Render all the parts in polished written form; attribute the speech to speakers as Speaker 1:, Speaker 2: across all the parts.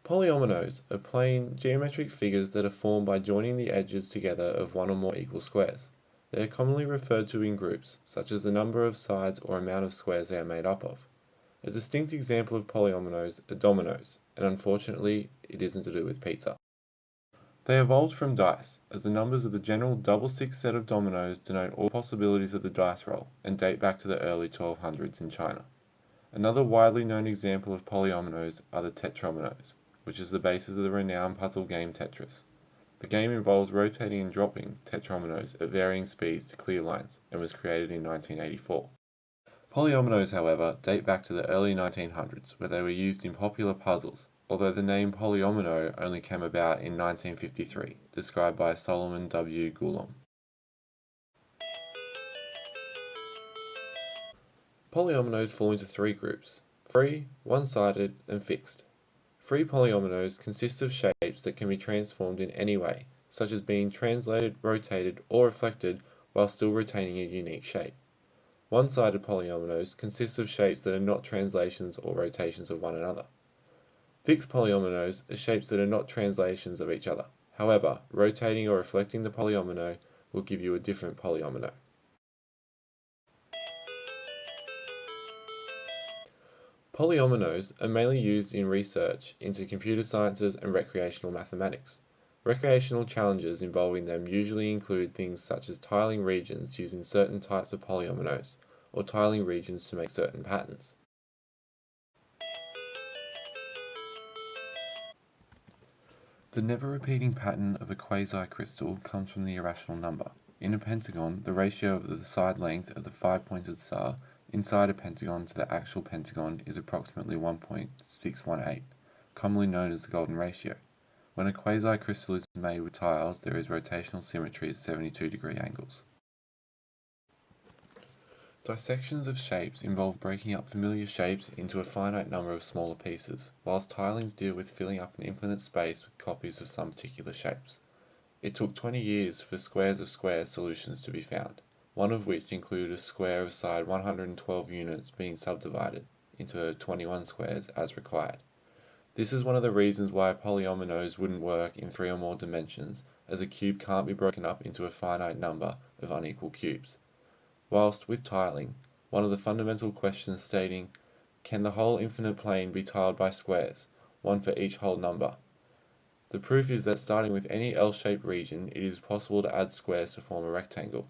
Speaker 1: Polyominoes are plane geometric figures that are formed by joining the edges together of one or more equal squares. They are commonly referred to in groups, such as the number of sides or amount of squares they are made up of. A distinct example of polyominoes are dominoes, and unfortunately, it isn't to do with pizza. They evolved from dice, as the numbers of the general double-six set of dominoes denote all possibilities of the dice roll, and date back to the early 1200s in China. Another widely known example of polyominoes are the tetrominoes, which is the basis of the renowned puzzle game Tetris. The game involves rotating and dropping tetrominoes at varying speeds to clear lines, and was created in 1984. Polyominoes, however, date back to the early 1900s, where they were used in popular puzzles, although the name polyomino only came about in 1953, described by Solomon W. Goolom. Polyominoes fall into three groups: free, one-sided, and fixed. Free polyominoes consist of shapes that can be transformed in any way, such as being translated, rotated, or reflected while still retaining a unique shape. One-sided polyominoes consist of shapes that are not translations or rotations of one another. Fixed polyominoes are shapes that are not translations of each other. However, rotating or reflecting the polyomino will give you a different polyomino. Polyominoes are mainly used in research into computer sciences and recreational mathematics. Recreational challenges involving them usually include things such as tiling regions using certain types of polyominoes, or tiling regions to make certain patterns. The never-repeating pattern of a quasi-crystal comes from the irrational number. In a pentagon, the ratio of the side length of the five-pointed star inside a pentagon to the actual pentagon is approximately 1.618, commonly known as the golden ratio. When a quasi-crystal is made with tiles, there is rotational symmetry at 72-degree angles. Dissections of shapes involve breaking up familiar shapes into a finite number of smaller pieces, whilst tilings deal with filling up an infinite space with copies of some particular shapes. It took 20 years for squares of squares solutions to be found, one of which included a square of side 112 units being subdivided into 21 squares as required. This is one of the reasons why polyominoes wouldn't work in 3 or more dimensions, as a cube can't be broken up into a finite number of unequal cubes. Whilst with tiling, one of the fundamental questions stating, can the whole infinite plane be tiled by squares, one for each whole number? The proof is that starting with any L-shaped region, it is possible to add squares to form a rectangle.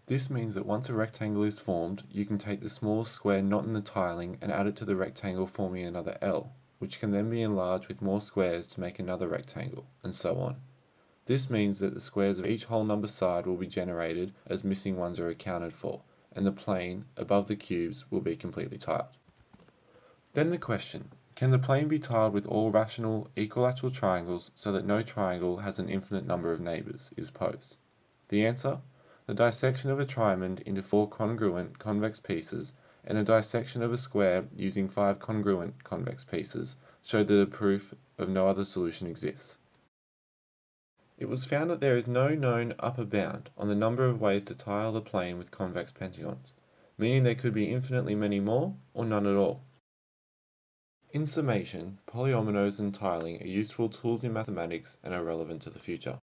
Speaker 1: This means that once a rectangle is formed, you can take the smallest square not in the tiling and add it to the rectangle, forming another L, which can then be enlarged with more squares to make another rectangle, and so on. This means that the squares of each whole number side will be generated as missing ones are accounted for, and the plane above the cubes will be completely tiled. Then the question, can the plane be tiled with all rational equilateral triangles so that no triangle has an infinite number of neighbours, is posed. The answer? The dissection of a triamond into 4 congruent convex pieces and a dissection of a square using 5 congruent convex pieces showed that a proof of no other solution exists. It was found that there is no known upper bound on the number of ways to tile the plane with convex pentagons, meaning there could be infinitely many more or none at all. In summation, polyominoes and tiling are useful tools in mathematics and are relevant to the future.